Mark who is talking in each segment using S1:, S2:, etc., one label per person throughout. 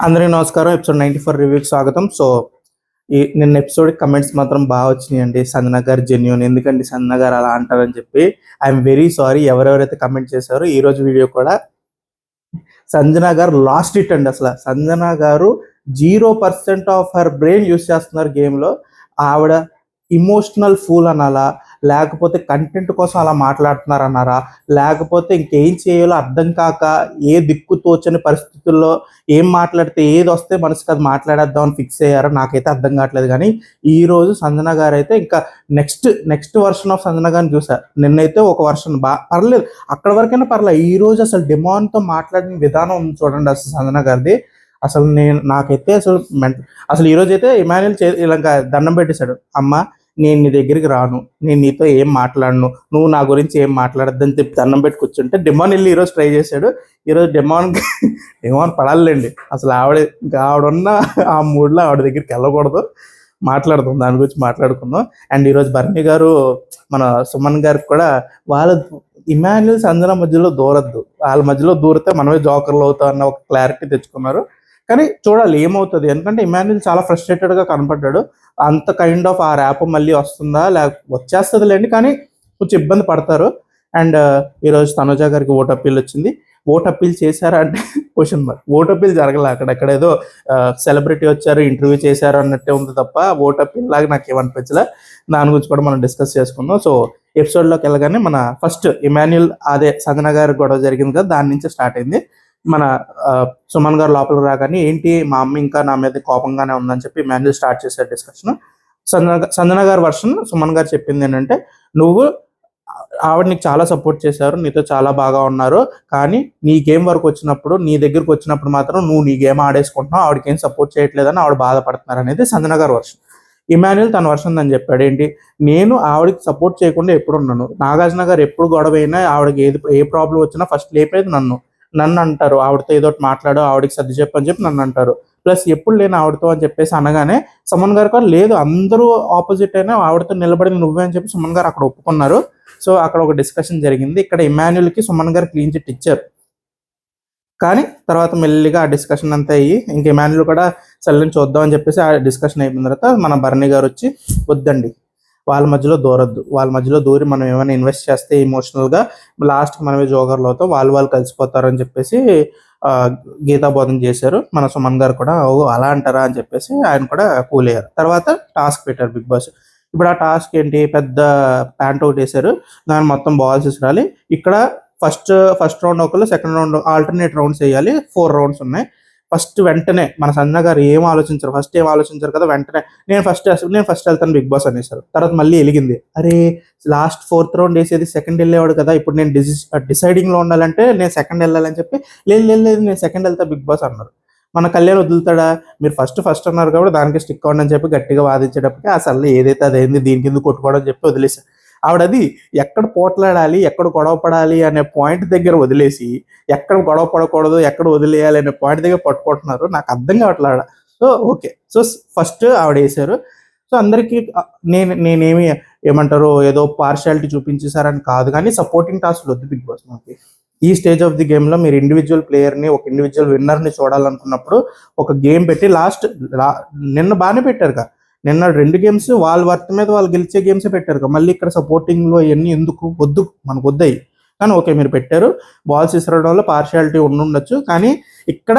S1: అందరికీ నమస్కారం. ఎపిసోడ్ 94 రివ్యూకి స్వాగతం. సో నిన్న ఎపిసోడ్ కమెంట్స్ మాత్రం బాగా వచ్చినాయండి. సంజన గారు జెన్యూన్, ఎందుకంటే సంజన గారు అలా అంటారని చెప్పి ఐఎమ్ వెరీ సారీ ఎవరెవరైతే కమెంట్ చేశారో. ఈ రోజు వీడియో కూడా సంజన గారు లాస్ట్ ఇట్ అండి. అసలు సంజన గారు 0% ఆఫ్ హర్ బ్రెయిన్ యూస్ చేస్తున్నారు గేమ్లో. ఆవిడ ఇమోషనల్ ఫూల్ అనాలా, లేకపోతే కంటెంట్ కోసం అలా మాట్లాడుతున్నారు అన్నారా, లేకపోతే ఇంకేం చేయాలో అర్థం కాక ఏ దిక్కు తోచని పరిస్థితుల్లో ఏం మాట్లాడితే ఏది వస్తే మనసుకు అది మాట్లాడేద్దాం అని ఫిక్స్ అయ్యారో నాకైతే అర్థం కావట్లేదు. కానీ ఈ రోజు సంజన గారు అయితే ఇంకా నెక్స్ట్ వర్షన్ ఆఫ్ సంజన గారిని చూసారు. నిన్నైతే ఒక వర్షన్ పర్లేదు, అక్కడ వరకైనా పర్లేదు. ఈ రోజు అసలు డిమాండ్తో మాట్లాడిన విధానం ఉంది చూడండి అసలు సంజన గారిది. అసలు నాకైతే అసలు ఈ రోజు అయితే ఇమాన్యుల్ ఇలా దండం పెట్టేశాడు. అమ్మ, నేను నీ దగ్గరికి రాను, నేను నీతో ఏం మాట్లాడను, నువ్వు నా గురించి ఏం మాట్లాడద్దని చెప్పి దండం పెట్టి కూర్చుంటే డిమాన్ వెళ్ళి ఈరోజు ట్రై చేశాడు. ఈరోజు డిమాన్ పడాలండి. అసలు ఆవిడున్న ఆ మూడ్లో ఆవిడ దగ్గరికి వెళ్ళకూడదు. మాట్లాడుతాం, దాని గురించి మాట్లాడుకుందాం. అండ్ ఈరోజు బర్నీ గారు మన సుమన్ గారికి కూడా ఇమాన్యుల్ సంజన మధ్యలో దూరద్దు, వాళ్ళ మధ్యలో దూరితే మనమే జోకర్లు అవుతాం అన్న ఒక క్లారిటీ తెచ్చుకున్నారు. కానీ చూడాలి ఏమవుతుంది, ఎందుకంటే ఇమాన్యుల్ చాలా ఫ్రస్ట్రేటెడ్గా కనపడ్డాడు. అంత కైండ్ ఆఫ్ ఆ ర్యాప్ మళ్ళీ వస్తుందా, వచ్చేస్తుంది లేండి, కానీ కొంచెం ఇబ్బంది పడతారు. అండ్ ఈరోజు తనుజ గారికి ఓట్ అప్పీల్ వచ్చింది. ఓట్ అప్పీల్ చేశారా అంటే క్వశ్చన్ మార్క్. ఓట్ అప్పీల్ జరగలే, అక్కడ ఏదో సెలబ్రిటీ వచ్చారు ఇంటర్వ్యూ చేశారు అన్నట్టే ఉంది తప్ప ఓట్ అప్పీల్ లాగా నాకు ఏమనిపించలే. దాని గురించి కూడా మనం డిస్కస్ చేసుకుందాం. సో ఎపిసోడ్లోకి వెళ్ళగానే మన ఫస్ట్ ఇమాన్యుల్ అదే సంజన గారి గొడవ జరిగింది కదా, దాని నుంచి స్టార్ట్ అయింది. మన సుమన్ గారు లోపలికి రాగానే ఏంటి మా అమ్మ ఇంకా నా మీద కోపంగానే ఉందని చెప్పి ఇమాన్యుల్ స్టార్ట్ చేశారు డిస్కషన్. సంజన గారి వర్షన్ సుమన్ గారు చెప్పింది ఏంటంటే, నువ్వు ఆవిడ నీకు చాలా సపోర్ట్ చేశారు, నీతో చాలా బాగా ఉన్నారు, కానీ నీ గేమ్ వరకు వచ్చినప్పుడు, నీ దగ్గరకు వచ్చినప్పుడు మాత్రం నువ్వు నీ గేమ్ ఆడేసుకుంటున్నావు, ఆవిడకి ఏం సపోర్ట్ చేయట్లేదని ఆవిడ బాధపడుతున్నారు అనేది సంజన గారి వర్షన్. ఇమాన్యుల్ తన వర్షన్ అని చెప్పాడు ఏంటి, నేను ఆవిడకి సపోర్ట్ చేయకుండా ఎప్పుడు ఉన్నాను, నాగార్జున గారు ఎప్పుడు గొడవ అయినా ఆవిడకి ఏ ప్రాబ్లం వచ్చినా ఫస్ట్ లేపేది నన్ను అంటారు, ఆవిడతో ఏదో మాట్లాడు, ఆవిడకి సర్ది చెప్పని చెప్పి నన్ను అంటారు. ప్లస్ ఎప్పుడు లేని ఆవిడతో అని చెప్పేసి అనగానే సుమన్ గారు కూడా లేదు, అందరూ ఆపోజిట్ అయినా ఆవిడతో నిలబడింది నువ్వే అని చెప్పి సుమన్ గారు అక్కడ ఒప్పుకున్నారు. సో అక్కడ ఒక డిస్కషన్ జరిగింది. ఇక్కడ ఇమాన్యుల్కి సుమన్ గారు క్లీన్ చిట్ ఇచ్చారు. కానీ తర్వాత మెల్లిగా ఆ డిస్కషన్ అంతా అయ్యి ఇంక ఇమాన్యుల్ కూడా సెల్లని చూద్దాం అని చెప్పేసి ఆ డిస్కషన్ అయిపోయిన తర్వాత మన బర్నీ గారు వచ్చి, వద్దండి వాళ్ళ మధ్యలో దూరద్దు, వాళ్ళ మధ్యలో దూరి మనం ఏమైనా ఇన్వెస్ట్ చేస్తే ఇమోషనల్గా లాస్ట్కి మనమే జోగర్లు అవుతాం, వాళ్ళు కలిసిపోతారని చెప్పేసి గీతాబోధన చేశారు. మన సుమన్ గారు కూడా ఓ అలా అంటారా అని చెప్పేసి ఆయన కూడా కూల్ అయ్యారు. తర్వాత టాస్క్ పెట్టారు బిగ్ బాస్. ఇప్పుడు ఆ టాస్క్ ఏంటి, పెద్ద ప్యాంట్ ఒకటి వేశారు, దాన్ని మొత్తం బాల్స్ ఇసురాలి. ఇక్కడ ఫస్ట్ రౌండ్ ఒకళ్ళు, సెకండ్ రౌండ్ ఆల్టర్నేట్ రౌండ్స్ వేయాలి. 4 రౌండ్స్ ఉన్నాయి. ఫస్ట్ వెంటనే మన సంజన గారు ఏం ఆలోచించారు కదా, వెంటనే నేను ఫస్ట్ వెళ్తాను బిగ్ బాస్ అనేసారు. తర్వాత మళ్ళీ వెలిగింది, అరే లాస్ట్ 4th రౌండ్ వేసేది సెకండ్ వెళ్ళేవాడు కదా, ఇప్పుడు నేను డిసైడింగ్లో ఉండాలంటే నేను సెకండ్ వెళ్ళాలని చెప్పి లేదు నేను సెకండ్ వెళ్తా బిగ్ బాస్ అన్నారు. మన కళ్యాణ్ వదులుతాడా, మీరు ఫస్ట్ అన్నారు కాబట్టి దానికి స్టిక్ అవ్వండి అని చెప్పి గట్టిగా వాదించేటప్పటికి అసలు ఏదైతే అదైంది, దీని కింద కొట్టుకోవడం అని చెప్పి వదిలేశారు. ఆవిడది ఎక్కడ పోట్లాడాలి, ఎక్కడ గొడవ పడాలి అనే పాయింట్ దగ్గర వదిలేసి ఎక్కడ గొడవ పడకూడదు, ఎక్కడ వదిలేయాలి అనే పాయింట్ దగ్గర పట్టుకుంటున్నారు. నాకు అర్థం కావట్లేడ. సో ఓకే, సో ఫస్ట్ ఆవిడ వేశారు. సో అందరికీ నేనేమి ఏమంటారు ఏదో పార్షియాలిటీ చూపించేశారని కాదు, కానీ సపోర్టింగ్ టాస్క్లు వద్దు బిగ్ బాస్. మనకి ఈ స్టేజ్ ఆఫ్ ది గేమ్లో మీరు ఇండివిజువల్ ప్లేయర్ని, ఒక ఇండివిజువల్ విన్నర్ని చూడాలనుకున్నప్పుడు ఒక గేమ్ పెట్టి నిన్న బాగానే పెట్టారు కదా, నిన్న 2 గేమ్స్ వాళ్ళ వర్త్ మీద వాళ్ళు గెలిచే గేమ్సే పెట్టారు కదా, మళ్ళీ ఇక్కడ సపోర్టింగ్లో ఇవన్నీ ఎందుకు వద్దు, మనకు వద్దాయి. కానీ ఓకే మీరు పెట్టారు, బాల్స్ ఇసరడం వల్ల పార్షియాలిటీ ఉండొచ్చు, కానీ ఇక్కడ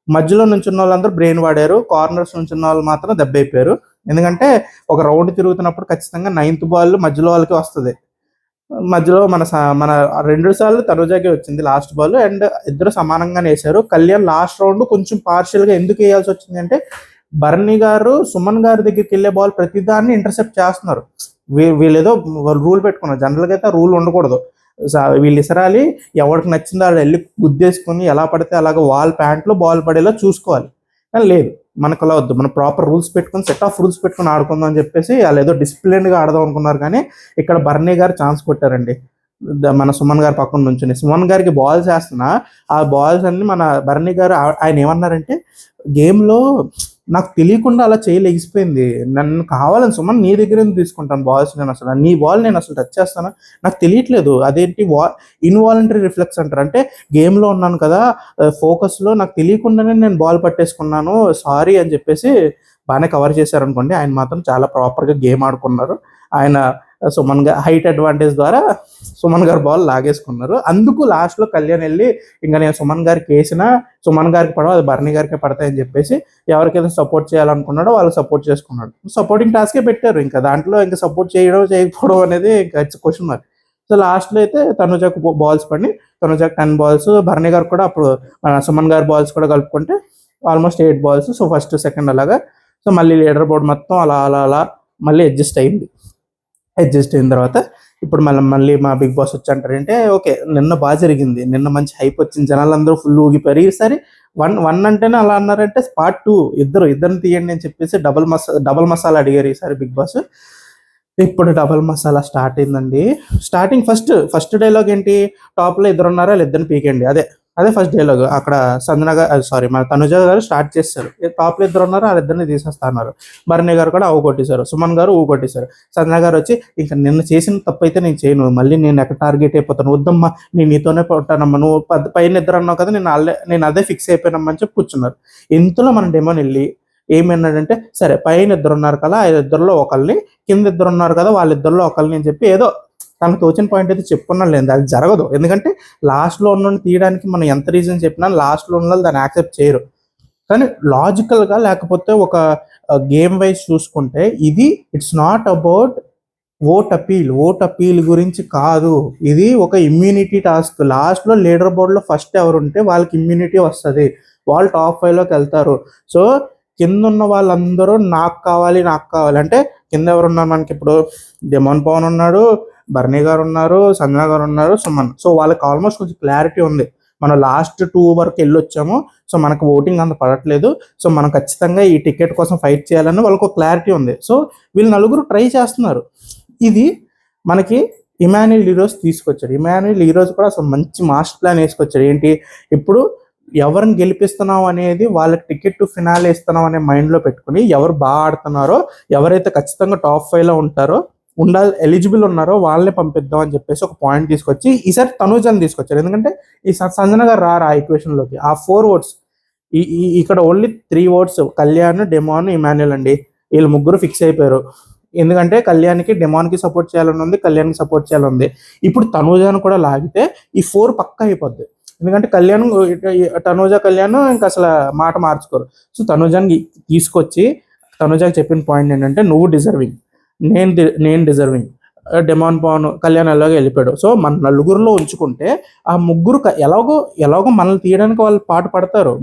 S1: మధ్యలో నుంచున్న వాళ్ళందరూ బ్రెయిన్ వాడారు, కార్నర్స్ నుంచున్న వాళ్ళు మాత్రం దెబ్బ అయిపోయారు. ఎందుకంటే ఒక రౌండ్ తిరుగుతున్నప్పుడు ఖచ్చితంగా 9th బాల్ మధ్యలో వాళ్ళకి వస్తుంది. మధ్యలో మన 2 సార్లు తనుజాకి వచ్చింది లాస్ట్ బాల్, అండ్ ఇద్దరు సమానంగానే వేశారు. కళ్యాణ్ లాస్ట్ రౌండ్ కొంచెం పార్షియల్గా ఎందుకు వేయాల్సి వచ్చింది అంటే, బర్నీ గారు సుమన్ గారి దగ్గరికి వెళ్ళే బాల్ ప్రతిదాన్ని ఇంటర్సెప్ట్ చేస్తున్నారు. వీళ్ళు ఏదో రూల్ పెట్టుకున్నారు, జనరల్గా అయితే రూల్ ఉండకూడదు. వీళ్ళు ఇసరాలి, ఎవరికి నచ్చిందో వాళ్ళు వెళ్ళి గుద్దేసుకొని ఎలా పడితే అలాగ వాల్ ప్యాంట్లో బాల్ పడేలా చూసుకోవాలి. కానీ లేదు, మనకు అలా వద్దు, మనం ప్రాపర్ రూల్స్ పెట్టుకుని సెట్ ఆఫ్ రూల్స్ పెట్టుకుని ఆడుకుందాం అని చెప్పేసి వాళ్ళు ఏదో డిసిప్లిన్గా ఆడదాం అనుకున్నారు. కానీ ఇక్కడ బర్నీ గారు ఛాన్స్ కొట్టారండి. మన సుమన్ గారి పక్కన నుంచి సుమన్ గారికి బాల్స్ వేస్తున్నా, ఆ బాల్స్ అన్ని మన బర్నీ గారు ఆయన ఏమన్నారంటే, గేమ్లో నాకు తెలియకుండా అలా చేయి లెగిసిపోయింది. నన్ను కావాలని సుమన్ నీ దగ్గర ఎందుకు తీసుకుంటాను బాల్స్, నేను అసలు నీ బాల్ నేను అసలు టచ్ చేస్తానా, నాకు తెలియట్లేదు. అదేంటి ఇన్వాలంటరీ రిఫ్లెక్స్ అంటారు, అంటే గేమ్లో ఉన్నాను కదా, ఫోకస్లో నాకు తెలియకుండానే నేను బాల్ పట్టేసుకున్నాను, సారీ అని చెప్పేసి బాగానే కవర్ చేశారనుకోండి. ఆయన మాత్రం చాలా ప్రాపర్గా గేమ్ ఆడుకున్నారు. ఆయన సుమన్ గారు హైట్ అడ్వాంటేజ్ ద్వారా సుమన్ గారు బాల్ లాగేసుకున్నారు. అందుకు లాస్ట్లో కళ్యాణ్ వెళ్ళి ఇంకా నేను సుమన్ గారికి వేసినా సుమన్ గారికి పడవ, అది భరణి గారికే పడతాయని చెప్పేసి ఎవరికైతే సపోర్ట్ చేయాలనుకున్నాడో వాళ్ళు సపోర్ట్ చేసుకున్నాడు. సపోర్టింగ్ టాస్కే పెట్టారు, ఇంకా దాంట్లో ఇంకా సపోర్ట్ చేయడం చేయకపోవడం అనేది ఇంకా ఇట్స్ క్వశ్చన్ మార్క్. సో లాస్ట్లో అయితే తనుజకు బాల్స్ పడి, తనుజకు 10 balls, భరణి గారు కూడా అప్పుడు సుమన్ గారి బాల్స్ కూడా కలుపుకుంటే almost 8 balls. So first second అలాగా. సో మళ్ళీ లీడర్ బోర్డ్ మొత్తం అలా అలా అలా మళ్ళీ అడ్జస్ట్ అయింది. అడ్జస్ట్ అయిన తర్వాత ఇప్పుడు మళ్ళీ మా బిగ్ బాస్ వచ్చి అంటారంటే, ఓకే నిన్న బాగా జరిగింది, నిన్న మంచి హైప్ వచ్చింది, జనాలందరూ ఫుల్ ఊగిపోయారు. ఈసారి 1 అంటేనే అలా అన్నారంటే పార్ట్ 2 ఇద్దరిని తీయండి అని చెప్పేసి డబల్ మసాలా అడిగారు ఈసారి బిగ్ బాస్. ఇప్పుడు డబల్ మసాలా స్టార్ట్ అయిందండి. స్టార్టింగ్ ఫస్ట్ డైలాగ్ ఏంటి, టాప్లో 2 ఉన్నారా వాళ్ళిద్దరిని పీకండి, అదే ఫస్ట్ డైలాగ్. అక్కడ సంజన గారు మన తనుజ గారు స్టార్ట్ చేస్తారు, టాప్లో 2 ఉన్నారు వాళ్ళిద్దరిని తీసేస్తా అన్నారు. భరణి గారు కూడా కొట్టేశారు, సుమన్ గారు కొట్టేశారు. సంజన గారు వచ్చి ఇంకా నిన్న చేసిన తప్పు అయితే నేను చేయను, మళ్ళీ నేను ఎక్కడ టార్గెట్ అయిపోతాను, వద్దమ్మా నేను నీతోనే ఉంటానమ్మా, నువ్వు పైన 2 అన్నావు కదా, నేను అదే ఫిక్స్ అయిపోయినమ్మా అని చెప్పి కూర్చున్నారు. ఇంతలో మన డెమోన్ వెళ్ళి ఏమన్నాడంటే, సరే పైన 2 ఉన్నారు కదా, 2 ఒకళ్ళని, కింద 2 ఉన్నారు కదా వాళ్ళిద్దరిలో ఒకళ్ళని అని చెప్పి ఏదో తనకు తోచిన పాయింట్ అయితే చెప్పుకున్నా లేదు. అది జరగదు, ఎందుకంటే లాస్ట్లో ఉన్న తీయడానికి మనం ఎంత రీజన్ చెప్పినా లాస్ట్లో ఉన్న దాన్ని యాక్సెప్ట్ చేయరు. కానీ లాజికల్గా లేకపోతే ఒక గేమ్ వైజ్ చూసుకుంటే ఇది it's not about vote appeal గురించి కాదు, ఇది ఒక ఇమ్యూనిటీ టాస్క్. లాస్ట్లో లీడర్ బోర్డ్లో ఫస్ట్ ఎవరు ఉంటే వాళ్ళకి ఇమ్యూనిటీ వస్తుంది, వాళ్ళు టాప్ 5లోకి వెళ్తారు. సో కింద ఉన్న వాళ్ళందరూ నాకు కావాలి అంటే కింద ఎవరు ఉన్నారు మనకి, ఇప్పుడు డెమాన్ పవన్ ఉన్నాడు, భరణి గారు ఉన్నారు, సంజన గారు ఉన్నారు, సుమన్. సో వాళ్ళకి ఆల్మోస్ట్ కొంచెం క్లారిటీ ఉంది, మనం లాస్ట్ 2 వరకు వెళ్ళొచ్చాము, సో మనకు ఓటింగ్ అంత పడట్లేదు, సో మనం ఖచ్చితంగా ఈ టికెట్ కోసం ఫైట్ చేయాలని వాళ్ళకు క్లారిటీ ఉంది. సో వీళ్ళు నలుగురు ట్రై చేస్తున్నారు. ఇది మనకి ఇమాన్యుల్ ఈరోజు తీసుకొచ్చాడు. ఇమాన్యుల్ ఈరోజు కూడా అసలు మంచి మాస్టర్ ప్లాన్ వేసుకొచ్చాడు. ఏంటి, ఇప్పుడు ఎవరిని గెలిపిస్తున్నాం అనేది వాళ్ళకి టికెట్ టు ఫినాలే ఇస్తున్నాం అనే మైండ్లో పెట్టుకుని ఎవరు బాగా ఆడుతున్నారో, ఎవరైతే ఖచ్చితంగా టాప్ 5లో ఉంటారో, ఎలిజిబుల్ ఉన్నారో వాళ్ళని పంపిద్దాం అని చెప్పేసి ఒక పాయింట్ తీసుకొచ్చి ఈసారి తనుజని తీసుకొచ్చారు. ఎందుకంటే ఈ సంజన గారు రారు ఆ ఈక్వేషన్లోకి. ఆ 4 votes, ఇక్కడ only 3 votes Kalyan, demon, Emmanuel అండి. వీళ్ళు ముగ్గురు ఫిక్స్ అయిపోయారు. ఎందుకంటే కళ్యాణ్కి డెమాన్కి సపోర్ట్ చేయాలని ఉంది, కళ్యాణ్కి సపోర్ట్ చేయాలని ఉంది. ఇప్పుడు తనుజాను కూడా లాగితే ఈ 4 పక్కా అయిపోద్ది. ఎందుకంటే తనుజ కళ్యాణ్ ఇంకా అసలు మాట మార్చుకోరు. సో తనుజాని తీసుకొచ్చి తనుజాకి చెప్పిన పాయింట్ ఏంటంటే, నువ్వు డిజర్వింగ్, నేను డిజర్వింగ్, డెమాన్ పవన్, కళ్యాణ్ ఎలాగో వెళ్ళిపోయాడు. సో మన నలుగురిలో ఉంచుకుంటే ఆ ముగ్గురు ఎలాగో మనల్ని తీయడానికి వాళ్ళు పాటు పడతారు.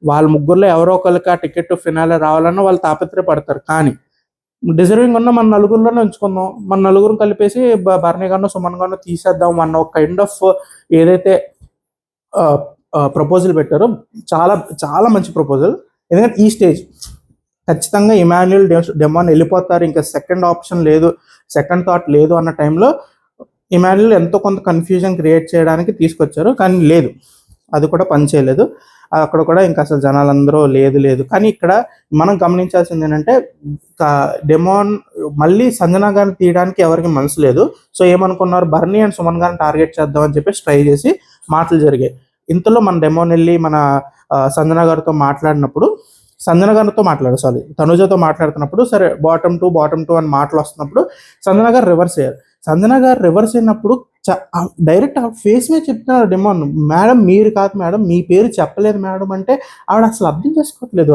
S1: వాళ్ళ ముగ్గురులో ఎవరో ఒకరికి ఆ టికెట్ ఫినాలే రావాలన్నా వాళ్ళు తాపత్రయపడతారు. కానీ డిజర్వింగ్ ఉన్న మన నలుగురిలోనే ఉంచుకుందాం, మన నలుగురు కలిపేసి భరణి గారినో సుమన్ గారినో తీసేద్దాం అన్న ఒక కైండ్ ఆఫ్ ఏదైతే ప్రపోజల్ పెట్టారో చాలా చాలా మంచి ప్రపోజల్. ఎందుకంటే ఈ స్టేజ్ ఖచ్చితంగా ఇమాన్యుల్, డెమాన్ వెళ్ళిపోతారు, ఇంకా సెకండ్ ఆప్షన్ లేదు, సెకండ్ థాట్ లేదు అన్న టైంలో ఇమాన్యుల్ ఎంతో కొంత కన్ఫ్యూజన్ క్రియేట్ చేయడానికి తీసుకొచ్చారు. కానీ లేదు, అది కూడా పని చేయలేదు. అక్కడ కూడా ఇంకా అసలు జనాలందరూ లేదు. కానీ ఇక్కడ మనం గమనించాల్సింది ఏంటంటే, డెమాన్ మళ్ళీ సంజన గారిని తీయడానికి ఎవరికి మనసు లేదు. సో ఏమనుకున్నారు, భరణి అండ్ సుమన్ గారిని టార్గెట్ చేద్దామని చెప్పేసి ట్రై చేసి మాటలు జరిగాయి. ఇంతలో మన డెమాన్ వెళ్ళి మన సంజన గారితో మాట్లాడినప్పుడు, తనుజతో మాట్లాడుతున్నప్పుడు, సరే బాటమ్ టూ అని మాటలు వస్తున్నప్పుడు సంజన గారు రివర్స్ అయ్యారు. సంజన గారు రివర్స్ అయినప్పుడు డైరెక్ట్ ఆ ఫేస్ మీద చెప్తున్నారు డెమాన్, మేడం మీరు కాదు మేడం, మీ పేరు చెప్పలేదు మేడం అంటే ఆవిడ అసలు అర్థం చేసుకోవట్లేదు.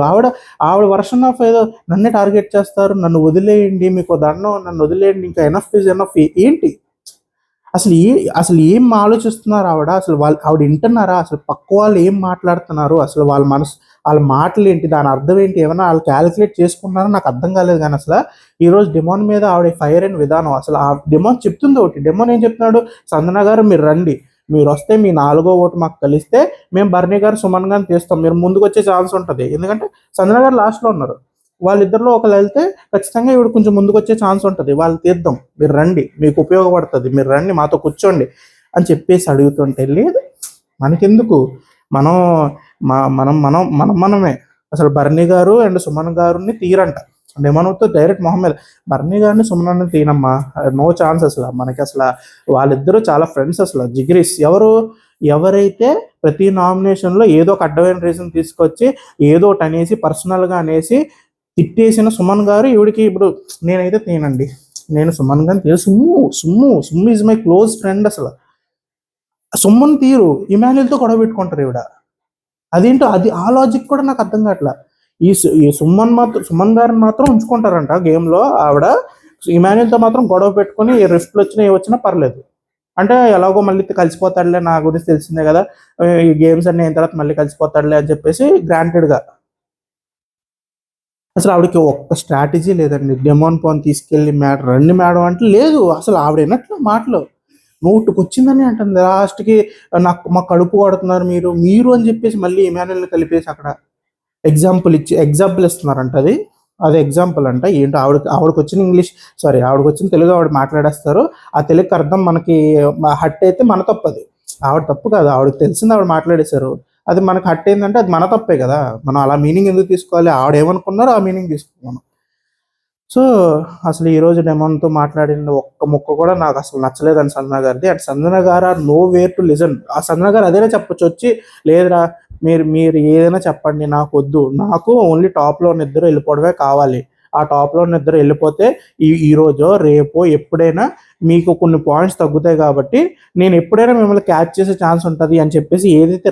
S1: ఆవిడ వర్షన్ ఆఫ్ ఏదో నన్నే టార్గెట్ చేస్తారు, నన్ను వదిలేయండి, మీకు దండం, నన్ను వదిలేయండి, ఇంకా ఎనఫ్ ఇస్ ఎనఫ్ ఏంటి అసలు ఏం ఆలోచిస్తున్నారు అసలు ఆవిడ వింటున్నారా, అసలు పక్క వాళ్ళు ఏం మాట్లాడుతున్నారు, అసలు వాళ్ళ మాటలు ఏంటి, దాని అర్థం ఏంటి, ఏమైనా వాళ్ళు క్యాలిక్యులేట్ చేసుకుంటున్నారో నాకు అర్థం కాలేదు. కానీ అసలు ఈరోజు డెమాన్ మీద ఆవిడ ఫైర్ అయిన విధానం, అసలు ఆ డెమాన్ చెప్తుంది ఒకటి, డెమాన్ ఏం చెప్తున్నాడు, సంజన గారు మీరు రండి, మీరు వస్తే మీ 4వ ఓటు మాకు కలిస్తే మేము భరణి గారు, సుమన్ గారిని తీస్తాం, మీరు ముందుకు వచ్చే ఛాన్స్ ఉంటుంది. ఎందుకంటే సంజన గారు లాస్ట్లో ఉన్నారు, వాళ్ళిద్దరిలో ఒకరు వెళ్తే ఖచ్చితంగా ఇవి కొంచెం ముందుకు వచ్చే ఛాన్స్ ఉంటుంది, వాళ్ళు తీద్దాం, మీరు రండి, మీకు ఉపయోగపడుతుంది, మీరు రండి మాతో కూర్చోండి అని చెప్పేసి అడుగుతుంటే, లేదు మనకెందుకు, మనమే అసలు బర్నీ గారు అండ్ సుమన్ గారిని తీరంట. డెమాన్తో డైరెక్ట్ మొహం మీద బర్నీ గారిని సుమన్ తీనమ్మా, నో ఛాన్స్ అసలు. మనకి అసలు వాళ్ళిద్దరూ చాలా ఫ్రెండ్స్ అసలు, జిగ్రీస్. ఎవరైతే ప్రతి నామినేషన్లో ఏదో ఒక అడ్డమైన రీజన్ తీసుకొచ్చి ఏదో ఒకటి అనేసి పర్సనల్గా అనేసి తిట్టేసిన సుమన్ గారు ఈవిడికి ఇప్పుడు నేనైతే తీనండి. నేను సుమన్ గారిని Summu is my close friend. అసలు సుమ్మని తీరు ఇమాన్యుల్తో గొడవ పెట్టుకుంటారు ఈవిడ. అదేంటో అది ఆ లాజిక్ కూడా నాకు అర్థం కావట్లా. ఈ సుమన్ గారిని మాత్రం ఉంచుకుంటారంట గేమ్లో. ఆవిడ ఇమాన్యుల్తో మాత్రం గొడవ పెట్టుకుని రిఫ్ట్లు వచ్చినా ఏ వచ్చినా పర్లేదు అంటే, ఎలాగో మళ్ళీ కలిసిపోతాడులే, నా గురించి తెలిసిందే కదా, ఈ గేమ్స్ అన్నీ అయిన తర్వాత మళ్ళీ కలిసిపోతాడులే అని చెప్పేసి గ్రాంటెడ్గా. అసలు ఆవిడకి ఒక్క స్ట్రాటజీ లేదండి. డెమాన్ పాన్ తీసుకెళ్ళి రండి మేడం అంటే లేదు. అసలు ఆవిడ వినట్లు మాటలు నోటుకు వచ్చిందని అంటుంది. లాస్ట్కి నాకు మా కడుపు కొడుతున్నారు మీరు అని చెప్పేసి మళ్ళీ ఇమాన్యుల్ని కలిపేసి అక్కడ ఎగ్జాంపుల్ ఇస్తున్నారంట. అది ఎగ్జాంపుల్ అంట. ఏంటో ఆవిడకి వచ్చిన ఆవిడకి వచ్చిన తెలుగు ఆవిడ మాట్లాడేస్తారు. ఆ తెలుగుకి అర్థం మనకి హట్ అయితే మన తప్పు. అది ఆవిడ తప్పు కాదు, ఆవిడకి తెలిసింది ఆవిడ మాట్లాడేశారు. అది మనకు హట్ అయిందంటే అది మన తప్పే కదా. మనం అలా మీనింగ్ ఎందుకు తీసుకోవాలి? ఆవిడ ఏమనుకున్నారో ఆ మీనింగ్ తీసుకున్నాను. సో అసలు ఈరోజు డెమాన్తో మాట్లాడిన ఒక్క ముక్క కూడా నాకు అసలు నచ్చలేదండి సంజన గారిది. And Sanjana garu are no where to listen. ఆ సంజన గారు అదేనా చెప్పొచ్చు వచ్చి, లేదురా మీరు ఏదైనా చెప్పండి, నాకు వద్దు, నాకు ఓన్లీ టాప్లో ఉన్న ఇద్దరు వెళ్ళిపోవడమే కావాలి. ఆ టాప్లో ఉన్న ఇద్దరు వెళ్ళిపోతే ఈరోజు రేపు ఎప్పుడైనా మీకు కొన్ని పాయింట్స్ తగ్గుతాయి కాబట్టి నేను ఎప్పుడైనా మిమ్మల్ని క్యాచ్ చేసే ఛాన్స్ ఉంటుంది అని చెప్పేసి ఏదైతే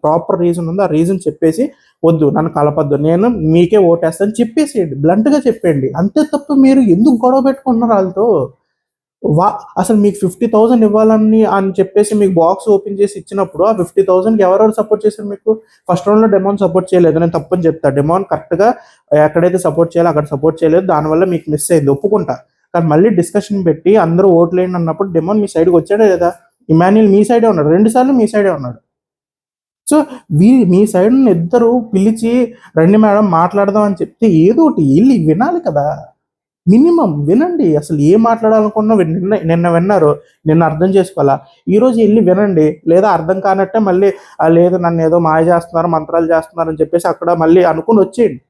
S1: ప్రాపర్ రీజన్ ఉందో ఆ రీజన్ చెప్పేసి, వద్దు నన్ను కలపద్దు, నేను మీకే ఓటేస్తాను చెప్పేసేయండి, బ్లంట్గా చెప్పండి. అంతే తప్ప మీరు ఎందుకు గొడవ పెట్టుకుంటున్నారు వాళ్ళతో? అసలు మీకు 50,000 ఇవ్వాలని అని చెప్పేసి మీకు బాక్స్ ఓపెన్ చేసి ఇచ్చినప్పుడు ఆ 50,000కి ఎవరెవరు సపోర్ట్ చేశారు? మీకు ఫస్ట్ రౌండ్లో డెమాన్ సపోర్ట్ చేయలేదు, నేను తప్పని చెప్తా. డెమాన్ కరెక్ట్గా ఎక్కడైతే సపోర్ట్ చేయాలో అక్కడ సపోర్ట్ చేయలేదు, దానివల్ల మీకు మిస్ అయింది, ఒప్పుకుంటా. కానీ మళ్ళీ డిస్కషన్ పెట్టి అందరూ ఓట్లేయండి అన్నప్పుడు డెమాన్ మీ సైడ్కి వచ్చాడే లేదా? ఇమాన్యుల్ మీ సైడే ఉన్నాడు, 2 సార్లు మీ సైడే ఉన్నాడు. సో మీ సైడ్ ఇద్దరు పిలిచి రండి మేడం మాట్లాడదాం అని చెప్తే ఏదో ఒకటి వెళ్ళి వినాలి కదా. మినిమం వినండి. అసలు ఏం మాట్లాడాలనుకున్నా నిన్న విన్నారు, నిన్న అర్థం చేసుకోవాలా. ఈరోజు వెళ్ళి వినండి. లేదా అర్థం కానట్టే మళ్ళీ లేదు నన్ను ఏదో మాయ చేస్తున్నారు, మంత్రాలు చేస్తున్నారు అని చెప్పేసి అక్కడ మళ్ళీ అనుకుని వచ్చేయండి.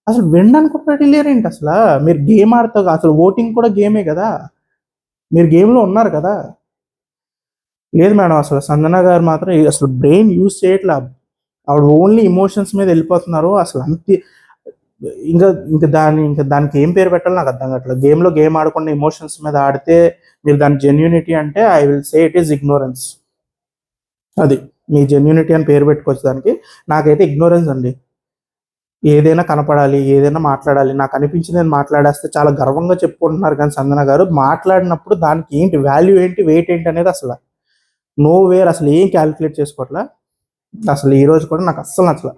S1: అసలు వినడానికి కూడా రెడీ లేరేంటి? అసలు మీరు గేమ్ ఆడతారు, అసలు ఓటింగ్ కూడా గేమే కదా, మీరు గేమ్లో ఉన్నారు కదా. లేదు మేడం, అసలు సంజన గారు మాత్రం అసలు బ్రెయిన్ యూజ్ చేయట్లా. ఆవిడ ఓన్లీ ఎమోషన్స్ మీద వెళ్ళిపోతున్నారు. అసలు అంతే. ఇంకా దానికి ఏం పేరు పెట్టాలో నాకు అర్థం కావట్లేదు. గేమ్ ఆడకుండా ఎమోషన్స్ మీద ఆడితే మీరు దాని జెన్యూనిటీ అంటే I will say it is ignorance. అది మీ జెన్యూనిటీ అని పేరు పెట్టుకోవచ్చు దానికి. నాకైతే ఇగ్నోరెన్స్ అండి. ఏదైనా కనపడాలి, ఏదైనా మాట్లాడాలి, నాకు అనిపించింది నేను మాట్లాడేస్తే చాలా గర్వంగా చెప్పుకుంటున్నారు. కానీ సంజన గారు మాట్లాడినప్పుడు దానికి ఏంటి వాల్యూ ఏంటి, వెయిట్ ఏంటి అనేది అసలు నో వేర్, అసలు ఏం క్యాలిక్యులేట్ చేసుకోవట్లా. అసలు ఈ రోజు కూడా నాకు అస్సలు నచ్చలే.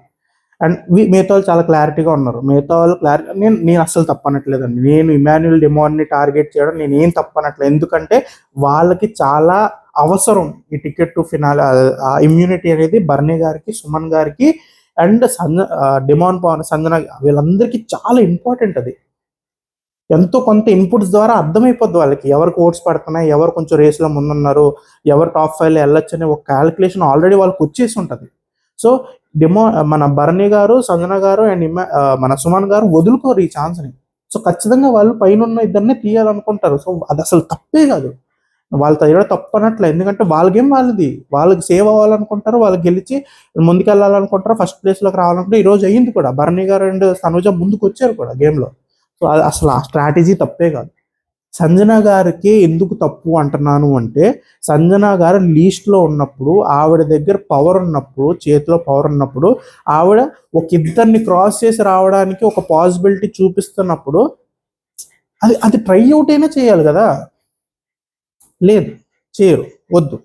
S1: అండ్ మిగతా వాళ్ళు చాలా క్లారిటీగా ఉన్నారు. మిగతా వాళ్ళు నేను అస్సలు తప్పనట్లేదండి. నేను ఇమాన్యుల్ డెమాన్ని టార్గెట్ చేయడం నేను ఏం తప్పనట్లేదు. ఎందుకంటే వాళ్ళకి చాలా అవసరం ఈ టికెట్ టు ఫినాల్ ఇమ్యూనిటీ అనేది బర్నీ గారికి, సుమన్ గారికి అండ్ డెమాన్ పవన్, సంజన, వీళ్ళందరికీ చాలా ఇంపార్టెంట్. అది ఎంతో కొంత ఇన్పుట్స్ ద్వారా అర్థమైపోద్ది వాళ్ళకి ఎవరికి ఓట్స్ పడుతున్నాయి, ఎవరు కొంచెం రేస్లో ముందున్నారు, ఎవరు టాప్ 5లో వెళ్ళొచ్చు అనే ఒక క్యాలిక్యులేషన్ ఆల్రెడీ వాళ్ళకి వచ్చేసి ఉంటుంది. సో మన బర్నీ గారు, సంజన గారు అండ్ మన సుమన్ గారు వదులుకోరు ఈ ఛాన్స్ని. సో ఖచ్చితంగా వాళ్ళు పైన ఉన్న ఇద్దరిని తీయాలనుకుంటారు. సో అది అసలు తప్పే కాదు, వాళ్ళ తగ్గ తప్పు అనట్లే. ఎందుకంటే వాళ్ళ గేమ్ వాళ్ళది, వాళ్ళకి సేవ్ అవ్వాలనుకుంటారు, వాళ్ళకి గెలిచి ముందుకెళ్ళాలనుకుంటారు, ఫస్ట్ ప్లేస్లోకి రావాలనుకుంటే ఈరోజు అయ్యింది కూడా. బర్నీ గారు అండ్ తనుజ ముందుకు వచ్చారు కూడా గేమ్లో. సో అది అసలు ఆ స్ట్రాటజీ తప్పే కాదు. సంజన గారికి ఎందుకు తప్పు అంటున్నాను అంటే, సంజన గారు లీస్ట్లో ఉన్నప్పుడు, ఆవిడ దగ్గర పవర్ ఉన్నప్పుడు, చేతిలో పవర్ ఉన్నప్పుడు, ఆవిడ ఒక ఇద్దరిని క్రాస్ చేసి రావడానికి ఒక పాసిబిలిటీ చూపిస్తున్నప్పుడు అది ట్రై అవుట్ అయినా చేయాలి కదా. లేదు, చేయరు, వద్దు,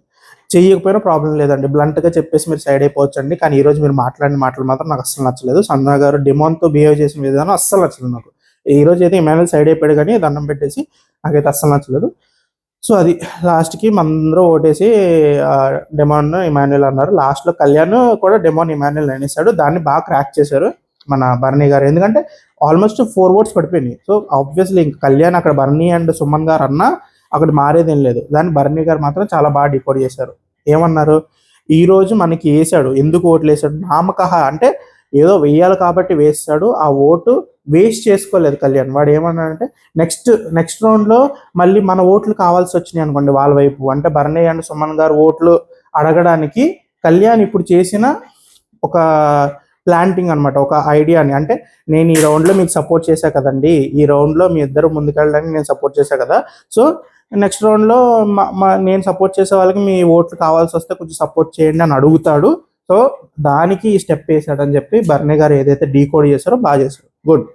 S1: చేయకపోయినా ప్రాబ్లం లేదండి, బ్లంట్గా చెప్పేసి మీరు సైడ్ అయిపోవచ్చండి. కానీ ఈరోజు మీరు మాట్లాడిన మాటలు మాత్రం నాకు అస్సలు నచ్చలేదు. సంజన గారు డిమాండ్తో బిహేవ్ చేసిన విధానం అస్సలు నచ్చలేదు నాకు. ఈరోజు అయితే ఇమాన్యుల్ సైడ్ అయిపోయాడు కానీ దండం పెట్టేసి నాకైతే అస్సలు నచ్చలేదు. సో అది లాస్ట్కి అందరూ ఓటేసి డెమాన్ ఇమాన్యుల్ అన్నారు. లాస్ట్లో కళ్యాణ్ కూడా డెమాన్ ఇమాన్యుల్ అనేసాడు. దాన్ని బాగా క్రాక్ చేశారు మన బర్నీ గారు. ఎందుకంటే ఆల్మోస్ట్ 4 votes పడిపోయినాయి. సో ఆబ్వియస్లీ ఇంకా కళ్యాణ్ అక్కడ బర్నీ అండ్ సుమన్ గారు అన్నా అక్కడ మారేదేం లేదు. దాన్ని బర్నీ గారు మాత్రం చాలా బాగా డికోడ్ చేశారు. ఏమన్నారు, ఈరోజు మనకి వేసాడు, ఎందుకు ఓట్లు వేసాడు, నామకహ అంటే ఏదో వెయ్యాలి కాబట్టి వేస్తాడు. ఆ ఓటు వేస్ట్ చేసుకోలేదు కళ్యాణ్. వాడు ఏమన్నాడంటే నెక్స్ట్ రౌండ్లో మళ్ళీ మన ఓట్లు కావాల్సి వచ్చినాయి అనుకోండి వాళ్ళ వైపు, అంటే భరణి అండ్ సుమన్ గారు ఓట్లు అడగడానికి కళ్యాణ్ ఇప్పుడు చేసిన ఒక ప్లాంటింగ్ అనమాట, ఒక ఐడియాని. అంటే నేను ఈ రౌండ్లో మీకు సపోర్ట్ చేశా కదండి, ఈ రౌండ్లో మీ ఇద్దరు ముందుకెళ్ళడానికి నేను సపోర్ట్ చేశా కదా, సో నెక్స్ట్ రౌండ్లో నేను సపోర్ట్ చేసే వాళ్ళకి మీ ఓట్లు కావాల్సి వస్తే కొంచెం సపోర్ట్ చేయండి అని అడుగుతాడు. సో దానికి ఈ స్టెప్ వేసాడని చెప్పి భరణి గారు ఏదైతే డీకోడ్ చేశారో బాగా చేశారు. గుడ్.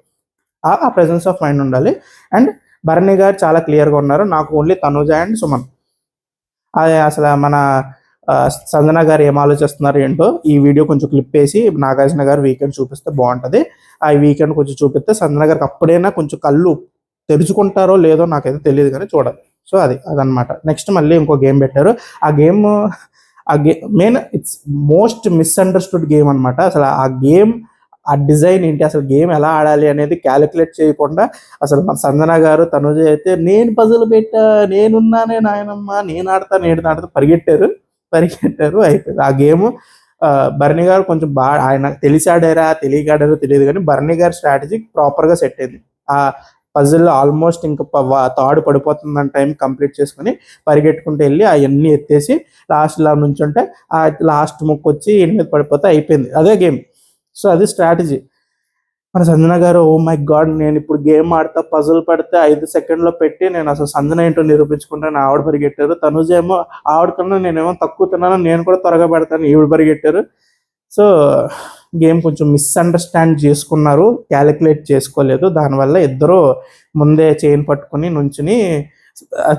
S1: ఆ ప్రెజెన్స్ ఆఫ్ మైండ్ ఉండాలి. అండ్ భరణి గారు చాలా క్లియర్గా ఉన్నారు, నాకు ఓన్లీ తనుజ అండ్ సుమన్. అది అసలు మన సంజన గారు ఏం ఆలోచిస్తున్నారు ఏంటో ఈ వీడియో కొంచెం క్లిప్ వేసి నాగార్జున గారు వీకెండ్ చూపిస్తే బాగుంటుంది. ఆ వీకెండ్ కొంచెం చూపిస్తే సంజన గారికి అప్పుడైనా కొంచెం కళ్ళు తెరుచుకుంటారో లేదో నాకైతే తెలియదు, కానీ చూడాలి. సో అదనమాట. నెక్స్ట్ మళ్ళీ ఇంకో గేమ్ పెట్టారు. ఆ game main it's most misunderstood game అనమాట. అసలు ఆ గేమ్ ఆ డిజైన్ ఏంటి, అసలు గేమ్ ఎలా ఆడాలి అనేది క్యాలిక్యులేట్ చేయకుండా అసలు మన సంజన గారు తనుజ అయితే నేను పజలు పెట్టా, నేనున్నానే నాయనమ్మ, నేను ఆడతా పరిగెట్టారు అయిపోయింది ఆ గేమ్. భరణి గారు కొంచెం బాగా ఆయన తెలిసాడారా తెలియకాడారో తెలియదు, కానీ భరణి గారి స్ట్రాటజీ ప్రాపర్గా సెట్ అయింది. ఆ పజిల్ ఆల్మోస్ట్ ఇంకా తాడు పడిపోతుందని టైం కంప్లీట్ చేసుకుని పరిగెట్టుకుంటూ వెళ్ళి అవన్నీ ఎత్తేసి లాస్ట్లో నుంచుంటే ఆ లాస్ట్ ముక్కు వచ్చి ఈయన మీద పడిపోతే అయిపోయింది, అదే గేమ్. సో అది స్ట్రాటజీ. మన సంజన గారు ఓ మై గాడ్, నేను ఇప్పుడు గేమ్ ఆడతా, పజల్ పడితే 5 సెకండ్లో పెట్టి నేను అసలు సంజన ఏంటో నిరూపించుకుంటాను, ఆవిడ పరిగెట్టారు. తనుజ ఏమో ఆవిడకన్నా నేనేమో తక్కువ తిన్నాను, నేను కూడా త్వరగా పెడతాను, ఈవిడ పరిగెట్టారు. సో గేమ్ కొంచెం మిస్అండర్స్టాండ్ చేసుకున్నారు, క్యాలిక్యులేట్ చేసుకోలేదు. దానివల్ల ఇద్దరు ముందే చైన్ పట్టుకుని నుంచుని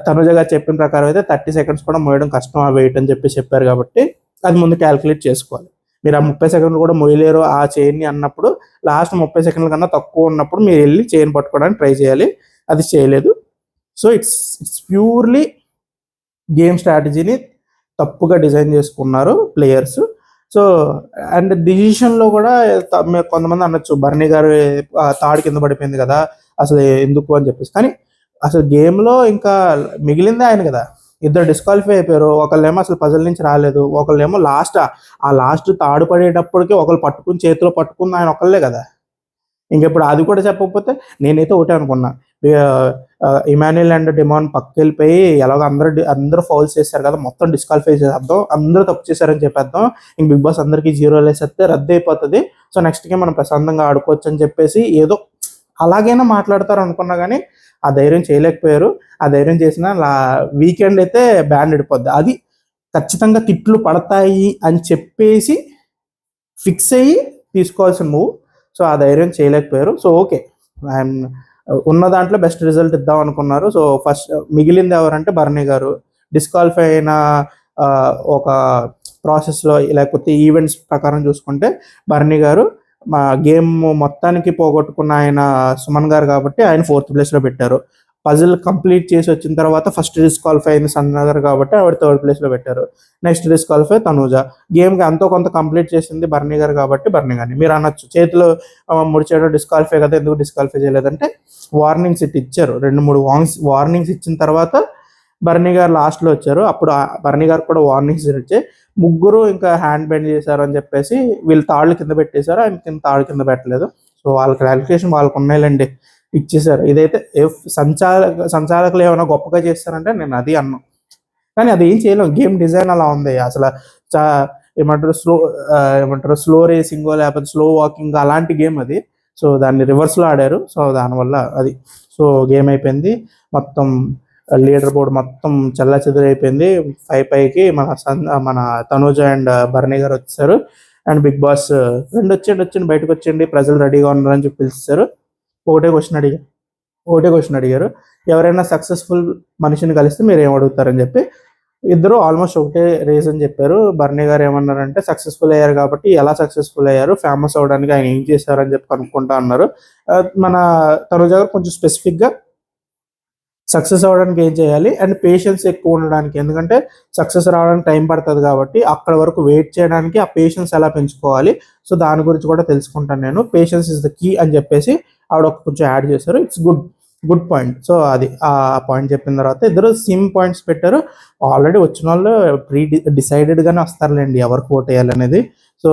S1: తనుజ గారు చెప్పిన ప్రకారం అయితే 30 సెకండ్స్ కూడా మోయడం కష్టం ఆ వెయిట్ అని చెప్పారు కాబట్టి అది ముందు క్యాలిక్యులేట్ చేసుకోవాలి. మీరు ఆ 30 సెకండ్లు కూడా మొయ్యలేరు ఆ చైన్ని అన్నప్పుడు లాస్ట్ 30 సెకండ్ల కన్నా తక్కువ ఉన్నప్పుడు మీరు వెళ్ళి చైన్ పట్టుకోవడానికి ట్రై చేయాలి. అది చేయలేదు. సో ఇట్స్ ప్యూర్లీ గేమ్ స్ట్రాటజీని తప్పుగా డిజైన్ చేసుకున్నారు ప్లేయర్స్. సో అండ్ డిసిషన్లో కూడా కొంతమంది అనొచ్చు భరణి గారు తాడు కింద పడిపోయింది కదా అసలు ఎందుకు అని చెప్పేసి, కానీ అసలు గేమ్లో ఇంకా మిగిలిందే ఆయన కదా. ఇద్దరు డిస్క్వాలిఫై అయిపోయారు, ఒకళ్ళేమో అసలు పజల్ నుంచి రాలేదు, ఒకళ్ళేమో లాస్ట్ తాడు పడేటప్పటికి ఒకళ్ళు చేతిలో పట్టుకున్న ఆయన ఒకళ్ళే కదా. ఇంకెప్పుడు అది కూడా చెప్పకపోతే నేనైతే ఒకటే అనుకున్నా, ఇమాన్యుయల్ అండ్ డిమాన్ పక్కకి వెళ్ళిపోయి ఎలాగో అందరూ ఫౌల్స్ చేశారు కదా, మొత్తం డిస్క్వాలిఫై చేసేద్దాం, అందరూ తప్పు చేశారని చెప్పేద్దాం, ఇంక బిగ్ బాస్ అందరికీ 0 వేసేస్తే రద్దు అయిపోతుంది, సో నెక్స్ట్ గేమ్ మనం ప్రశాంతంగా ఆడుకోవచ్చు అని చెప్పేసి ఏదో అలాగైనా మాట్లాడతారు అనుకున్నా, కానీ ఆ ధైర్యం చేయలేకపోయారు. ఆ ధైర్యం చేసిన వీకెండ్ అయితే బ్యాన్ పడిపోద్ది. అది ఖచ్చితంగా తిట్లు పడతాయి అని చెప్పేసి ఫిక్స్ అయ్యి తీసుకోవాల్సిన మూవ్. సో ఆ ధైర్యం చేయలేకపోయారు. సో ఓకే, ఐఎమ్ ఉన్న దాంట్లో బెస్ట్ రిజల్ట్ ఇద్దాం అనుకున్నారు. సో ఫస్ట్ మిగిలింది ఎవరంటే భరణి గారు. డిస్క్వాలిఫై అయిన ఒక ప్రాసెస్లో లేకపోతే ఈవెంట్స్ ప్రకారం చూసుకుంటే భరణి గారు మా గేమ్ మొత్తానికి పోగొట్టుకున్న ఆయన సుమన్ గారు కాబట్టి ఆయన 4th ప్లేస్లో పెట్టారు. పజిల్ కంప్లీట్ చేసి వచ్చిన తర్వాత ఫస్ట్ డిస్క్వాలిఫై అయింది సంజన గారు కాబట్టి ఆవిడ 3rd ప్లేస్లో పెట్టారు. Next disqualify Tanuja. గేమ్కి ఎంతో కొంత కంప్లీట్ చేసింది భరణి గారు కాబట్టి భరణి గారిని మీరు అనొచ్చు చేతిలో ముడిచేయడం డిస్క్వాలిఫై కదా ఎందుకు డిస్క్వాలిఫై చేయలేదంటే వార్నింగ్స్ ఇచ్చారు. 2-3 వార్నింగ్స్ ఇచ్చిన తర్వాత భరణి గారు లాస్ట్లో వచ్చారు. అప్పుడు భరణి గారు కూడా వార్నింగ్స్ ఇచ్చాయి. ముగ్గురు ఇంకా హ్యాండ్ బెండ్ చేశారు అని చెప్పేసి వీళ్ళు తాళ్ళు కింద పెట్టేశారు, ఆయన తాళ్ళు కింద పెట్టలేదు. సో వాళ్ళ క్లారిఫికేషన్ వాళ్ళకు ఉన్నాయిలేండి, ఇచ్చేసారు. ఇదైతే సంచాలకులు ఏమైనా గొప్పగా చేస్తారంటే నేను అది అన్నాను, కానీ అది ఏం చేయలేం. గేమ్ డిజైన్ అలా ఉంది. అసలు ఏమంటారు స్లో రేసింగో లేకపోతే స్లో వాకింగ్ అలాంటి గేమ్ అది. సో దాన్ని రివర్స్లో ఆడారు. సో దానివల్ల అది సో గేమ్ అయిపోయింది. మొత్తం లీడర్ బోర్డ్ మొత్తం చల్ల చెదురైపోయింది. 5 పైకి మన తనూజ అండ్ భరణి గారు వచ్చారు. అండ్ బిగ్ బాస్ వచ్చండి బయటకు వచ్చండి, ప్రజలు రెడీగా ఉన్నారని చెప్పి పిలిచారు. ఒకటే క్వశ్చన్ అడిగారు, ఎవరైనా సక్సెస్ఫుల్ మనిషిని కలిస్తే మీరు ఏం అడుగుతారని చెప్పి. ఇద్దరు ఆల్మోస్ట్ ఒకటే రీజన్ చెప్పారు. భరణి గారు ఏమన్నారంటే సక్సెస్ఫుల్ అయ్యారు కాబట్టి ఎలా సక్సెస్ఫుల్ అయ్యారు, ఫేమస్ అవడానికి ఆయన ఏం చేశారని చెప్పి కనుక్కుంటా అన్నారు. మన తనూజ గారు కొంచెం స్పెసిఫిక్గా సక్సెస్ అవ్వడానికి ఏం చేయాలి అండ్ పేషెన్స్ ఎక్కువ ఉండడానికి, ఎందుకంటే సక్సెస్ రావడానికి టైం పడుతుంది కాబట్టి అక్కడ వరకు వెయిట్ చేయడానికి ఆ పేషెన్స్ ఎలా పెంచుకోవాలి, సో దాని గురించి కూడా తెలుసుకుంటాను నేను. పేషెన్స్ ఇస్ ద కీ అని చెప్పేసి ఆవిడ కొంచెం యాడ్ చేశారు. It's good. Good point. So అది ఆ పాయింట్ చెప్పిన తర్వాత ఇద్దరు సేమ్ పాయింట్స్ పెట్టారు. ఆల్రెడీ వచ్చిన వాళ్ళు డిసైడెడ్గానే వస్తారులేండి ఎవరికి ఓట్ వేయాలనేది. సో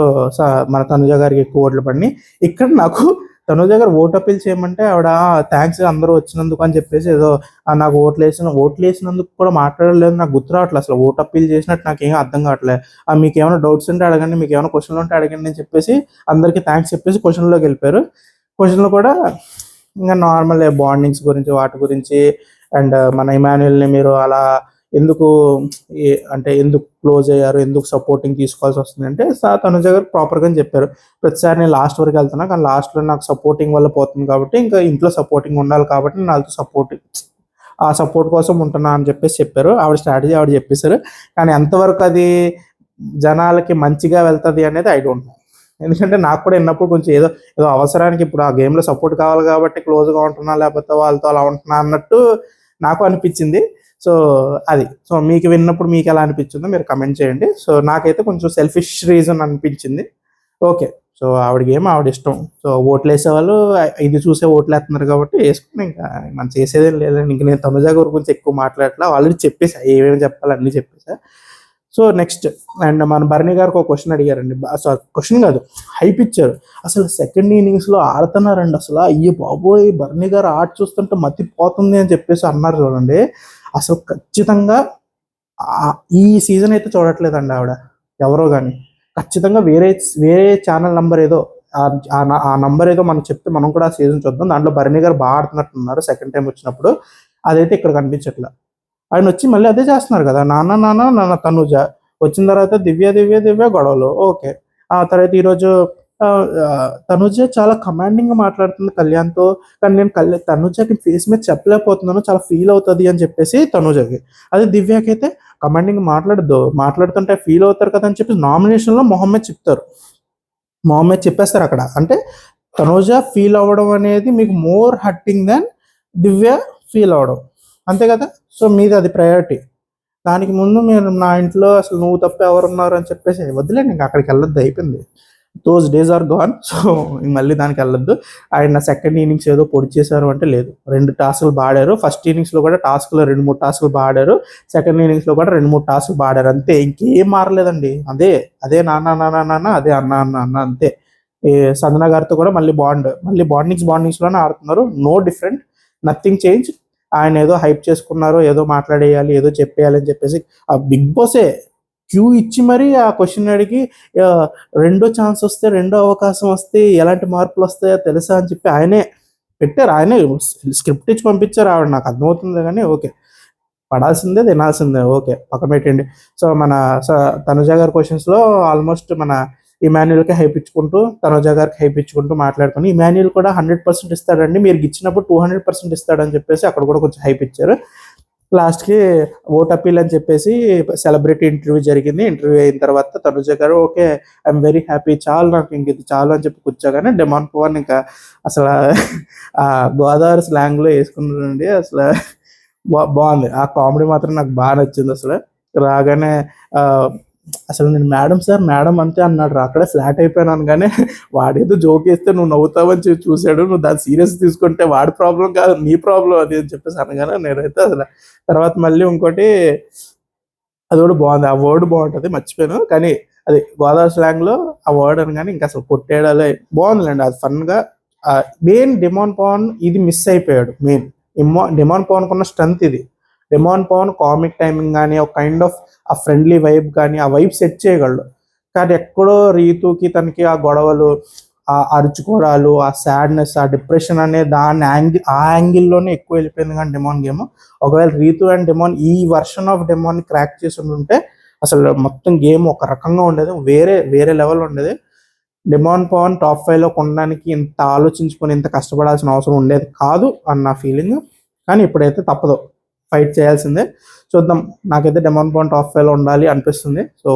S1: మన తనుజ గారికి ఎక్కువ ఓట్లు పడినాయి. ఇక్కడ నాకు తనుజ గారు ఓటు అప్పీల్ చేయమంటే ఆవిడ థ్యాంక్స్ అందరూ వచ్చినందుకు అని చెప్పేసి ఏదో నాకు ఓట్లు వేసినందుకు కూడా మాట్లాడలేదు, నాకు గుర్తు రావట్లేదు అసలు ఓటు అప్పీల్ చేసినట్టు నాకు ఏం అర్థం కావట్లేదు. మీకు ఏమైనా డౌట్స్ ఉంటే అడగండి, మీకు ఏమైనా క్వశ్చన్లు ఉంటే అడగండి అని చెప్పేసి అందరికీ థ్యాంక్స్ చెప్పేసి క్వశ్చన్లోకి వెళ్ళిపోయారు. క్వశ్చన్లు కూడా ఇంకా నార్మల్ బాండింగ్స్ గురించి వాటి గురించి అండ్ మన ఇమాన్యుయల్ని మీరు అలా ఎందుకు అంటే ఎందుకు క్లోజ్ అయ్యారు, ఎందుకు సపోర్టింగ్ తీసుకోవాల్సి వస్తుంది అంటే తనుజ గారు ప్రాపర్గా చెప్పారు. ప్రతిసారి నేను లాస్ట్ వరకు వెళ్తున్నా కానీ లాస్ట్లో నాకు సపోర్టింగ్ వల్ల పోతుంది కాబట్టి ఇంకా ఇంట్లో సపోర్టింగ్ ఉండాలి కాబట్టి నేను వాళ్ళతో ఆ సపోర్ట్ కోసం ఉంటున్నా అని చెప్పేసి చెప్పారు. ఆవిడ స్ట్రాటజీ ఆవిడ చెప్పేశారు. కానీ ఎంతవరకు అది జనాలకి మంచిగా వెళ్తుంది అనేది ఐ డోంట్ నో. ఎందుకంటే నాకు కూడా విన్నప్పుడు కొంచెం ఏదో ఏదో అవసరానికి ఇప్పుడు ఆ గేమ్లో సపోర్ట్ కావాలి కాబట్టి క్లోజ్గా ఉంటున్నా లేకపోతే వాళ్ళతో అలా ఉంటున్నా అన్నట్టు నాకు అనిపించింది. సో అది సో మీకు విన్నప్పుడు మీకు ఎలా అనిపించిందో మీరు కమెంట్ చేయండి. సో నాకైతే కొంచెం సెల్ఫిష్ రీజన్ అనిపించింది. ఓకే, సో ఆవిడకి ఏమో ఆవిడ ఇష్టం. సో ఓట్లు వేసేవాళ్ళు ఇది చూసే ఓట్లు వేస్తున్నారు కాబట్టి వేసుకుని ఇంకా మనం చేసేదేం లేదండి. ఇంక నేను తనుజ గారి గురించి ఎక్కువ మాట్లాడట్లా, ఆల్రెడీ చెప్పేసా ఏమేమి చెప్పాలి అన్నీ చెప్పేసా. సో నెక్స్ట్ అండ్ మన భరణి గారికి ఒక క్వశ్చన్ అడిగారండి. అసలు క్వశ్చన్ కాదు, హైప్ ఇచ్చారు. అసలు సెకండ్ ఇన్నింగ్స్లో ఆడుతున్నారండి. అసలు అయ్యో బాబోయ్ భరణి గారు ఆట చూస్తుంటే మతిపోతుంది అని చెప్పేసి అన్నారు చూడండి. అసలు ఖచ్చితంగా ఈ సీజన్ అయితే చూడట్లేదండి ఆవిడ ఎవరో కానీ. ఖచ్చితంగా వేరే ఛానల్ నంబర్ ఏదో ఆ నంబర్ ఏదో మనం చెప్తే మనం కూడా ఆ సీజన్ చూద్దాం. దాంట్లో భరణి గారు బాగా ఆడుతున్నట్టున్నారు సెకండ్ టైం వచ్చినప్పుడు. అదైతే ఇక్కడ కనిపించట్లా. ఆయన వచ్చి మళ్ళీ అదే చేస్తున్నారు కదా, నాన్న తనుజ వచ్చిన తర్వాత దివ్య గొడవలు. ఓకే, ఆ తర్వాత ఈరోజు తనుజ చాలా కమాండింగ్గా మాట్లాడుతుంది కళ్యాణ్తో. కానీ నేను తనుజకి ఫేస్ మీద చెప్పలేకపోతున్నాను, చాలా ఫీల్ అవుతుంది అని చెప్పేసి తనుజకి. అదే దివ్యకి అయితే కమాండింగ్ మాట్లాడుతుంటే ఫీల్ అవుతారు కదా అని చెప్పి నామినేషన్లో మొహమ్మద్ చెప్పేస్తారు అక్కడ. అంటే తనుజ ఫీల్ అవ్వడం అనేది మీకు మోర్ హర్టింగ్ దాన్ దివ్య ఫీల్ అవ్వడం, అంతే కదా. సో మీది అది ప్రయారిటీ. దానికి ముందు మీరు నా ఇంట్లో అసలు నువ్వు తప్ప ఎవరున్నారు అని చెప్పేసి వదిలేండి, ఇంకా అక్కడికి వెళ్ళొద్దు, అయిపోయింది. Those days are gone. So మళ్ళీ దానికి వెళ్ళొద్దు. ఆయన సెకండ్ ఇన్నింగ్స్ ఏదో పొడి చేశారు అంటే లేదు, 2 టాస్కులు బాడారు. ఫస్ట్ ఇన్నింగ్స్లో కూడా టాస్క్లో 2-3 టాస్కులు బాడారు. సెకండ్ ఇన్నింగ్స్లో కూడా 2-3 టాస్కులు బాడారు, అంతే. ఇంకేం మారలేదండి. అదే నాన్న అదే అన్న అంతే. ఈ సంజన గారితో కూడా మళ్ళీ బాండింగ్స్లోనే ఆడుతున్నారు. No different, nothing change. ఆయన ఏదో హైప్ చేసుకున్నారు, ఏదో మాట్లాడేయాలి, ఏదో చెప్పేయాలి అని చెప్పేసి ఆ బిగ్ బాసే క్యూ ఇచ్చి మరీ ఆ క్వశ్చన్ అడిగి రెండో ఛాన్స్ వస్తే, రెండో అవకాశం వస్తే ఎలాంటి మార్పులు వస్తాయో తెలుసా అని చెప్పి ఆయనే పెట్టారు. ఆయనే స్క్రిప్ట్ ఇచ్చి పంపించారు. ఆవిడ నాకు అర్థమవుతుంది కానీ ఓకే, పడాల్సిందే తినాల్సిందే, ఓకే పక్కన పెట్టండి. సో మన తనుజ గారి క్వశ్చన్స్లో ఆల్మోస్ట్ మన ఇమాన్యుయల్కి హైప్ ఇచ్చుకుంటూ తనుజ గారికి హైప్ ఇచ్చుకుంటూ మాట్లాడుకుని ఇమాన్యుయల్ కూడా 100% ఇస్తాడండి, మీరు ఇచ్చినప్పుడు 200% ఇస్తాడని చెప్పేసి అక్కడ కూడా కొంచెం హైప్ ఇచ్చారు. లాస్ట్కి ఓట్ అప్పీల్ అని చెప్పేసి సెలబ్రిటీ ఇంటర్వ్యూ జరిగింది. ఇంటర్వ్యూ అయిన తర్వాత తనుజ గారు ఓకే ఐఎమ్ వెరీ హ్యాపీ, చాలు నాకు ఇంక ఇది చాలు అని చెప్పి కూర్చోగానే డెమాన్ పవన్ ఇంకా అసలు ఆ గోదావరి స్లాంగ్లో వేసుకున్నాడండి. అసలు బాగుంది ఆ కామెడీ మాత్రం నాకు బాగా నచ్చింది. అసలు రాగానే అసలు నేను మేడం సార్ మేడం అంతే అన్నాడు, అక్కడే ఫ్లాట్ అయిపోయినాను. కానీ వాడేదో జోక్ వేస్తే నువ్వు నవ్వుతావని చూశాడు, నువ్వు దాన్ని సీరియస్ తీసుకుంటే వాడి ప్రాబ్లం కాదు నీ ప్రాబ్లం అది అని చెప్పేసి అనగానే నేనైతే అసలు తర్వాత మళ్ళీ ఇంకోటి అది కూడా బాగుంది, ఆ వర్డ్ బాగుంటుంది మర్చిపోయాను. కానీ అది గోదావరి స్లాంగ్లో ఆ వర్డ్ అనగానే ఇంకా అసలు కొట్టేయడాలే బాగుందిలేండి, అది ఫన్గా. మెయిన్ డెమాన్ పవన్ ఇది మిస్ అయిపోయాడు. డెమాన్ పవన్ కున్న స్ట్రెంత్ ఇది. డెమాన్ పవన్ కామిక్ టైమింగ్ కానీ ఒక కైండ్ ఆఫ్ ఆ ఫ్రెండ్లీ వైబ్ కానీ ఆ వైబ్ సెట్ చేయగలడు. కానీ ఎక్కడో రీతుకి తనకి ఆ గొడవలు, ఆ అరుచుకోవడాలు, ఆ సాడ్నెస్, ఆ డిప్రెషన్ అనే ఆ యాంగిల్లోనే ఎక్కువ వెళ్ళిపోయింది. కానీ డెమాన్ గేమ్ ఒకవేళ రీతు అండ్ డెమాన్ ఈ వర్షన్ ఆఫ్ డెమాన్ క్రాక్ చేసి ఉంటే అసలు మొత్తం గేమ్ ఒక రకంగా ఉండేది, వేరే లెవెల్ ఉండేది. డెమాన్ పవన్ టాప్ 5లో కొనడానికి ఇంత ఆలోచించుకొని ఇంత కష్టపడాల్సిన అవసరం ఉండేది కాదు అన్న ఫీలింగ్. కానీ ఇప్పుడైతే తప్పదు, ఫైట్ చేయాల్సిందే. చూద్దాం, నాకైతే డెమాన్ పవన్ టాప్ 5లో ఉండాలి అనిపిస్తుంది. సో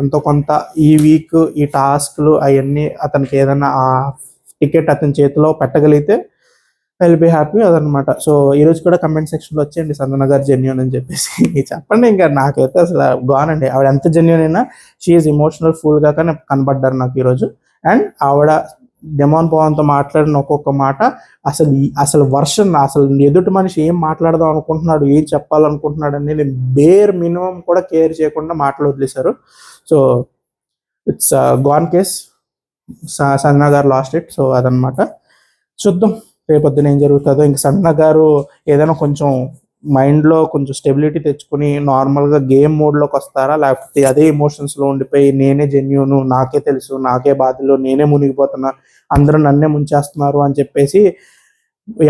S1: ఎంతో కొంత ఈ వీక్ ఈ టాస్క్లు అవన్నీ అతనికి ఏదైనా ఆ టికెట్ అతని చేతిలో పెట్టగలిగితే ఐ విల్ బి హ్యాపీ, అదనమాట. సో ఈరోజు కూడా కమెంట్ సెక్షన్లో వచ్చేయండి సంజన గారు జెన్యూన్ అని చెప్పేసి చెప్పండి. ఇంకా నాకైతే అసలు బాగానండి, ఆవిడ ఎంత జెన్యూన్ అయినా షీ ఈజ్ ఇమోషనల్ ఫుల్గా కానీ కనబడ్డారు నాకు ఈరోజు. అండ్ ఆవిడ డెమాన్ పవన్తో మాట్లాడిన ఒక్కొక్క మాట అసలు వర్షన్, అసలు ఎదుటి మనిషి ఏం మాట్లాడదాం అనుకుంటున్నాడు, ఏం చెప్పాలనుకుంటున్నాడు అనేది బేర్ మినిమం కూడా కేర్ చేయకుండా మాటలు వదిలేశారు. So it's gone case. Sanjana గారు లాస్ట్ ఇట్. సో అదనమాట. చూద్దాం రేపొద్దున ఏం జరుగుతుందో. ఇంక సంజన గారు ఏదైనా కొంచెం మైండ్లో కొంచెం స్టెబిలిటీ తెచ్చుకుని నార్మల్గా గేమ్ మోడ్లోకి వస్తారా, లేకపోతే అదే ఎమోషన్స్లో ఉండిపోయి నేనే జెన్యూను, నాకే తెలుసు, నాకే బాధలు, నేనే మునిగిపోతున్నా, అందరూ నన్నే ముంచేస్తున్నారు అని చెప్పేసి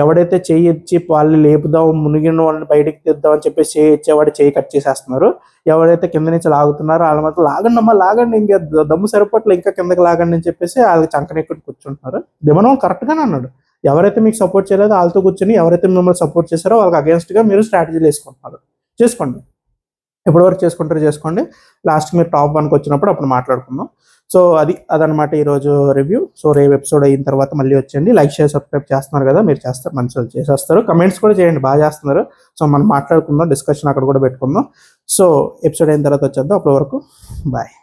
S1: ఎవడైతే చెయ్యి ఇచ్చి వాళ్ళని లేపుదాం, మునిగిన వాళ్ళని బయటకు తెద్దాం అని చెప్పేసి చేయి ఇచ్చేవాడు చేయి కట్ చేసేస్తున్నారు. ఎవరైతే కింద నుంచి లాగుతున్నారో వాళ్ళ మాత్రం లాగండి అమ్మా లాగండి, ఇంకా దమ్ము సరిపట్ల ఇంకా కిందకి లాగండి అని చెప్పేసి వాళ్ళకి చంకనెక్కుని కూర్చుంటున్నారు. దిమనం కరెక్ట్గానే అన్నాడు. ఎవరైతే మీకు సపోర్ట్ చేయలేదో వాళ్ళతో కూర్చొని ఎవరైతే మిమ్మల్ని సపోర్ట్ చేశారో వాళ్ళకి అగేన్స్ట్గా మీరు స్ట్రాటజీలు వేసుకుంటున్నారు. చేసుకోండి, ఎప్పటివరకు చేసుకుంటారో చేసుకోండి. లాస్ట్ మీరు టాప్ 1కి వచ్చినప్పుడు అప్పుడు మాట్లాడుకుందాం. సో అదనమాట ఈరోజు రివ్యూ. సో రేపు ఎపిసోడ్ అయిన తర్వాత మళ్ళీ వచ్చేయండి. లైక్ షేర్ సబ్స్క్రైబ్ చేస్తున్నారు కదా, మీరు చేస్తారు, మంచిగా చేసేస్తారు. కమెంట్స్ కూడా చేయండి, బాగా చేస్తున్నారు. సో మనం మాట్లాడుకుందాం, డిస్కషన్ అక్కడ కూడా పెట్టుకుందాం. సో ఎపిసోడ్ అయిన తర్వాత వచ్చేద్దాం. అప్పటి వరకు బాయ్.